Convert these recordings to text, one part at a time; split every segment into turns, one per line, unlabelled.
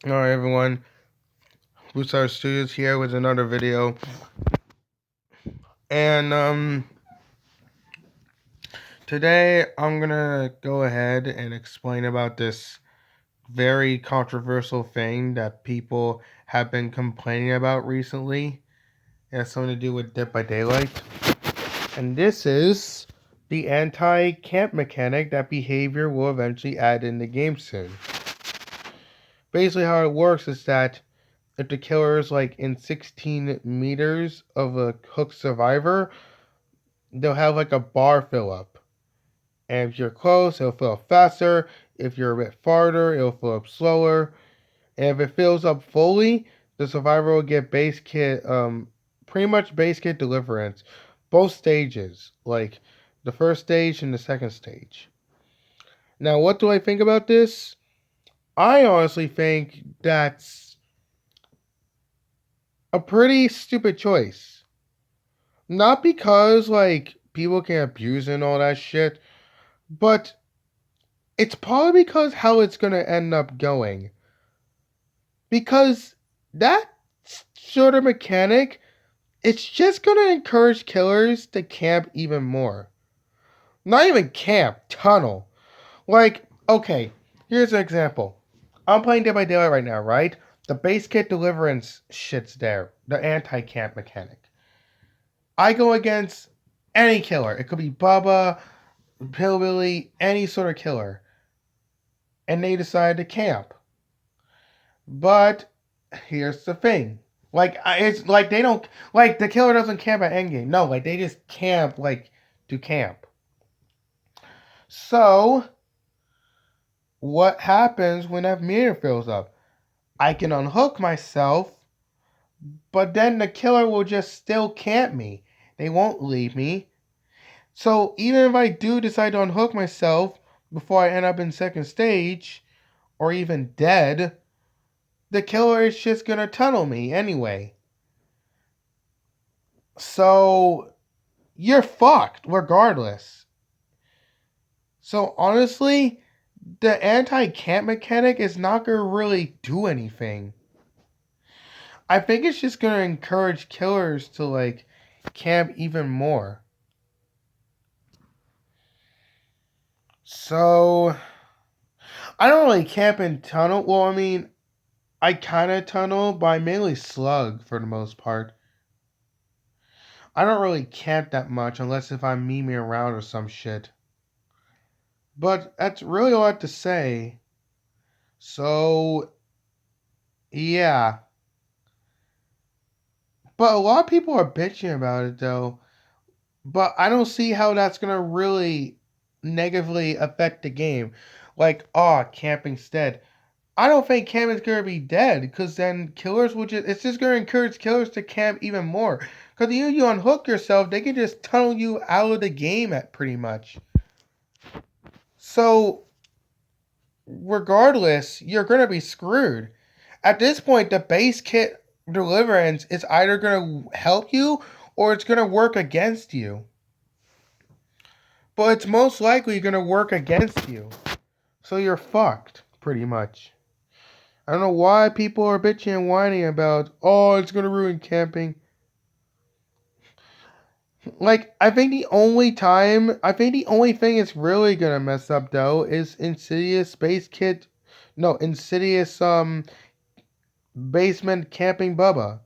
Alright everyone, Busar Studios here with another video. And today I'm gonna go ahead and explain about this very controversial thing that people have been complaining about recently. It has something to do with Dead by Daylight. And this is the anti-camp mechanic that behavior will eventually add in the game soon. Basically how it works is that if the killer is like in 16 meters of a hooked survivor, they'll have like a bar fill up. And if you're close, it'll fill up faster. If you're a bit farther, it'll fill up slower. And if it fills up fully, the survivor will get base kit, pretty much base kit deliverance. Both stages, like the first stage and the second stage. Now, what do I think about this? I honestly think that's a pretty stupid choice. Not because, like, people can abuse and all that shit, but it's probably because how it's going to end up going. Because that sort of mechanic, it's just going to encourage killers to camp even more. Not even camp, tunnel. Like, okay, here's an example. I'm playing Dead by Daylight right now, right? The base kit deliverance shit's there. The anti-camp mechanic. I go against any killer. It could be Bubba, Hillbilly, any sort of killer. And they decide to camp. But here's the thing. Like, it's like they don't, like, the killer doesn't camp at endgame. No, like, they just camp, like, to camp. So, what happens when that meter fills up? I can unhook myself, but then the killer will just still camp me. They won't leave me. So, even if I do decide to unhook myself before I end up in second stage, or even dead, the killer is just gonna tunnel me anyway. So you're fucked regardless. So honestly, the anti-camp mechanic is not gonna really do anything. I think it's just gonna encourage killers to like camp even more. So I don't really camp in tunnel. Well, I mean, I kind of tunnel, but I mainly slug for the most part. I don't really camp that much unless if I'm memeing around or some shit. But that's really all I have to say. So, yeah. But a lot of people are bitching about it though. But I don't see how that's going to really negatively affect the game. Like, camping's dead. I don't think camping's going to be dead because then killers will just, it's just going to encourage killers to camp even more. Because even you unhook yourself, they can just tunnel you out of the game at pretty much. So, regardless, you're going to be screwed. At this point, the base kit deliverance is either going to help you or it's going to work against you. But it's most likely going to work against you. So you're fucked, pretty much. I don't know why people are bitching and whining about, oh, it's going to ruin camping. Like, I think the only thing it's really going to mess up, though, is Insidious Space Kit. No, Insidious, Basement Camping Bubba.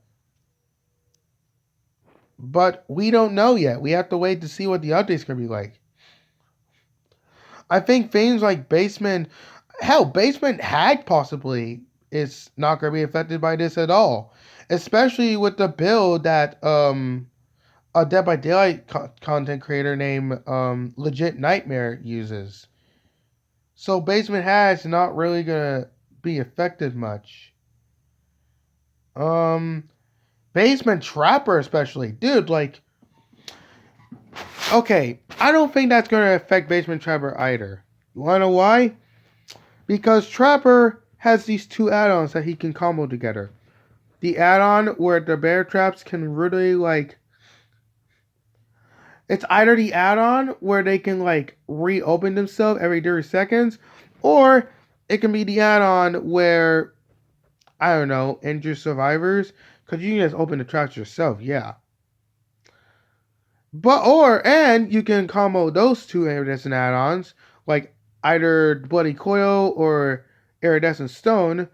But we don't know yet. We have to wait to see what the update's going to be like. I think things like Basement, hell, Basement Hack possibly is not going to be affected by this at all. Especially with the build that a Dead by Daylight content creator named Legit Nightmare uses. So Basement Hack's not really going to be affected much. Basement Trapper especially. Dude, like, okay, I don't think that's going to affect Basement Trapper either. You want to know why? Because Trapper has these two add-ons that he can combo together. The add-on where the bear traps can really, like... It's either the add-on where they can, like, reopen themselves every 30 seconds, or it can be the add-on where I don't know, injure survivors, because you can just open the traps yourself, yeah. And you can combo those two iridescent add-ons, like either Bloody Coil or Iridescent Stone,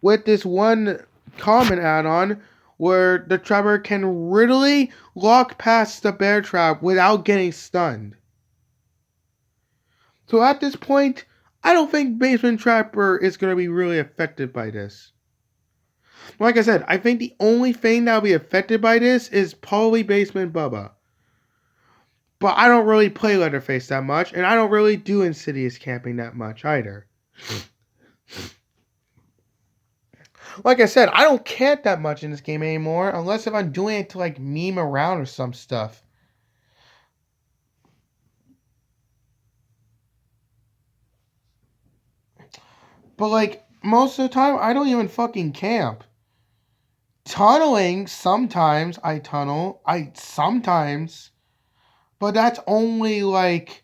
with this one common add-on where the trapper can readily walk past the bear trap without getting stunned. So at this point, I don't think Basement Trapper is going to be really affected by this. Like I said, I think the only thing that will be affected by this is probably Basement Bubba. But I don't really play Leatherface that much, and I don't really do Insidious camping that much either. Like I said, I don't camp that much in this game anymore, unless if I'm doing it to like meme around or some stuff. But like most of the time, I don't even fucking camp. Tunneling, sometimes I tunnel. But that's only like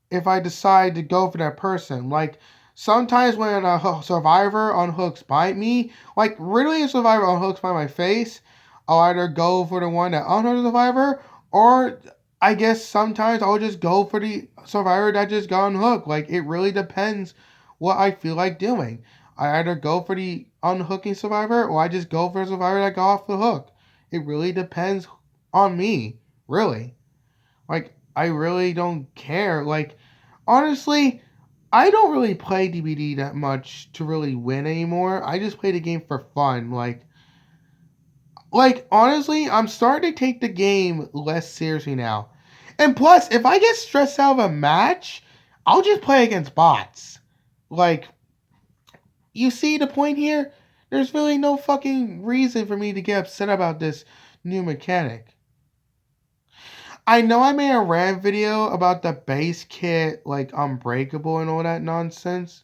if I decide to go for that person. Like sometimes when a survivor unhooks by me, like really a survivor unhooks by my face, I'll either go for the one that unhooked the survivor, or I guess sometimes I'll just go for the survivor that just got unhooked. Like it really depends what I feel like doing. I either go for the unhooking survivor or I just go for a survivor that got off the hook. It really depends on me, really. Like I really don't care. Like honestly, I don't really play DBD that much to really win anymore. I just play the game for fun. Like honestly, I'm starting to take the game less seriously now. And plus, if I get stressed out of a match, I'll just play against bots. Like, you see the point here? There's really no fucking reason for me to get upset about this new mechanic. I know I made a rant video about the Basekit, like Unbreakable and all that nonsense.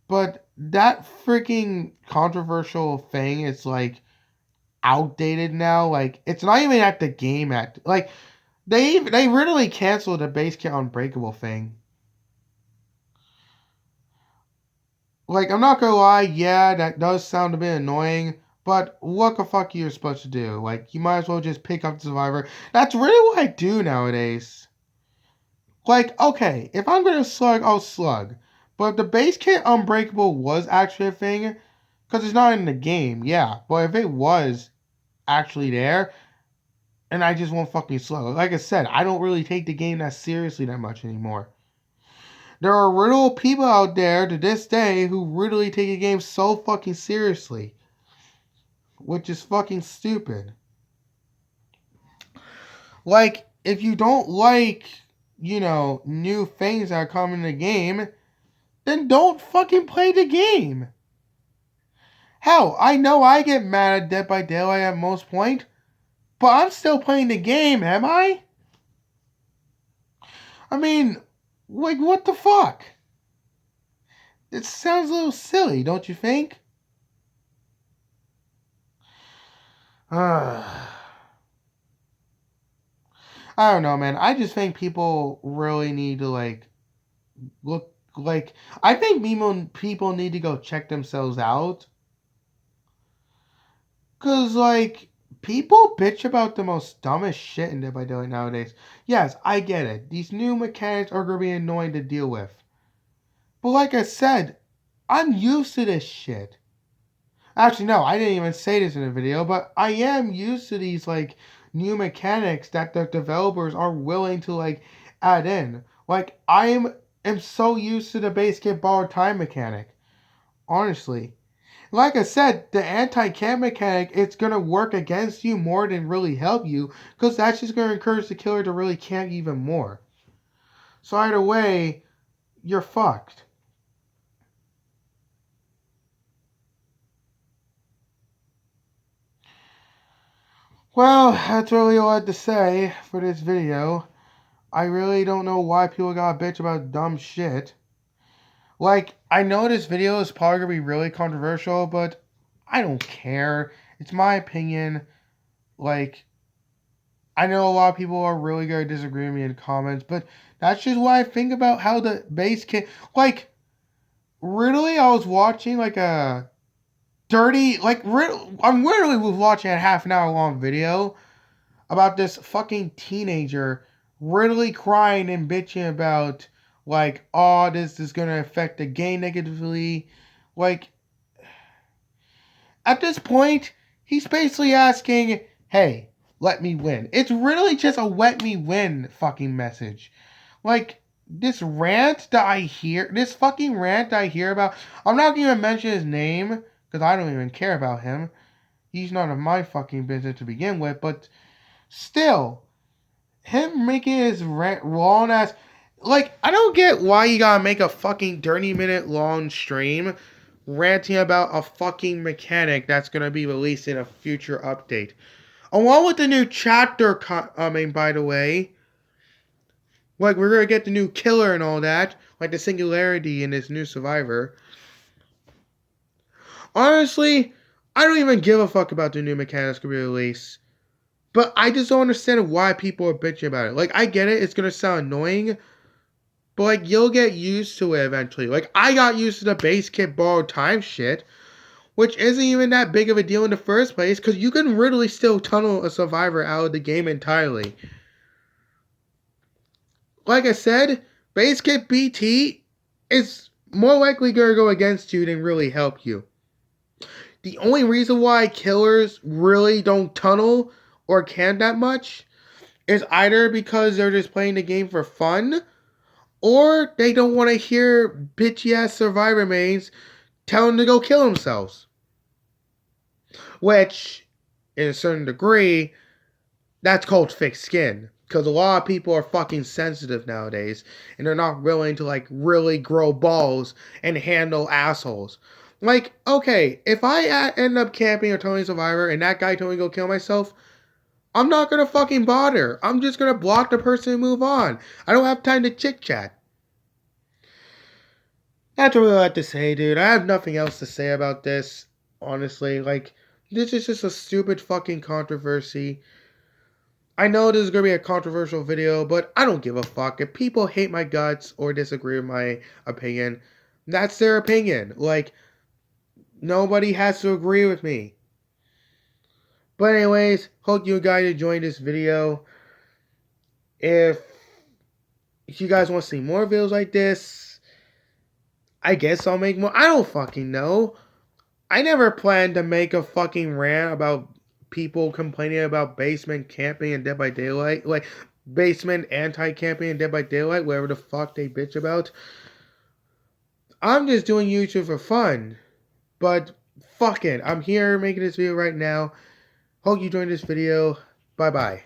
But that freaking controversial thing is like outdated now. Like it's not even at the game act. Like they really canceled the Basekit Unbreakable thing. Like I'm not gonna lie, yeah, that does sound a bit annoying. But what the fuck are you supposed to do? Like you might as well just pick up the survivor. That's really what I do nowadays. Like, okay, if I'm gonna slug, I'll slug. But if the Basekit Unbreakable was actually a thing, because it's not in the game, yeah. But if it was actually there, and I just won't fucking slug. Like I said, I don't really take the game that seriously that much anymore. There are real people out there to this day who really take the game so fucking seriously. Which is fucking stupid. Like, if you don't like, new things that are coming in the game, then don't fucking play the game. Hell, I know I get mad at Dead by Daylight at most point, but I'm still playing the game, am I? I mean, like, what the fuck? It sounds a little silly, don't you think? I don't know, man. I just think people really need to, like, look, like, I think people need to go check themselves out. Because, like, people bitch about the most dumbest shit in Dead by Daylight nowadays. Yes, I get it. These new mechanics are going to be annoying to deal with. But like I said, I'm used to this shit. Actually, no, I didn't even say this in the video, but I am used to these, like, new mechanics that the developers are willing to, like, add in. Like, am so used to the Basekit borrowed time mechanic. Honestly. Like I said, the anti-camp mechanic, it's going to work against you more than really help you, because that's just going to encourage the killer to really camp even more. So either way, you're fucked. Well, that's really all I had to say for this video. I really don't know why people got a bitch about dumb shit. Like, I know this video is probably going to be really controversial, but I don't care. It's my opinion. Like, I know a lot of people are really going to disagree with me in the comments, but that's just what I think about how the base kit. Like, really, I was watching like a dirty, like, I'm literally watching a half an hour long video about this fucking teenager really crying and bitching about, like, oh, this is gonna affect the game negatively. Like, at this point, he's basically asking, hey, let me win. It's really just a let me win fucking message. Like, this rant that I hear, this fucking rant that I hear about, I'm not gonna mention his name, because I don't even care about him. He's none of my fucking business to begin with, but still, him making his rant long ass, like, I don't get why you gotta make a fucking 30-minute long stream ranting about a fucking mechanic that's gonna be released in a future update. Along with the new chapter coming, by the way, like, we're gonna get the new killer and all that, like the singularity in this new survivor. Honestly, I don't even give a fuck about the new mechanics gonna be released. But I just don't understand why people are bitching about it. Like, I get it, it's gonna sound annoying, but, like, you'll get used to it eventually. Like, I got used to the Basekit borrowed time shit, which isn't even that big of a deal in the first place, because you can literally still tunnel a survivor out of the game entirely. Like I said, Basekit BT is more likely gonna go against you than really help you. The only reason why killers really don't tunnel or can that much is either because they're just playing the game for fun, or they don't want to hear bitchy ass survivor mains tell them to go kill themselves. Which, in a certain degree, that's called thick skin. Because a lot of people are fucking sensitive nowadays, and they're not willing to, like, really grow balls and handle assholes. Like, okay, if I end up camping or Tony Survivor and that guy told me to go kill myself, I'm not gonna fucking bother. I'm just gonna block the person and move on. I don't have time to chit chat. That's really what I have to say, dude. I have nothing else to say about this, honestly. Like, this is just a stupid fucking controversy. I know this is gonna be a controversial video, but I don't give a fuck. If people hate my guts or disagree with my opinion, that's their opinion. Like, nobody has to agree with me. But anyways, hope you guys enjoyed this video. If you guys want to see more videos like this, I guess I'll make more. I don't fucking know. I never planned to make a fucking rant about people complaining about basement camping and Dead by Daylight. Like, basement anti-camping and Dead by Daylight, whatever the fuck they bitch about. I'm just doing YouTube for fun. But fuck it. I'm here making this video right now. Hope you enjoyed this video. Bye-bye.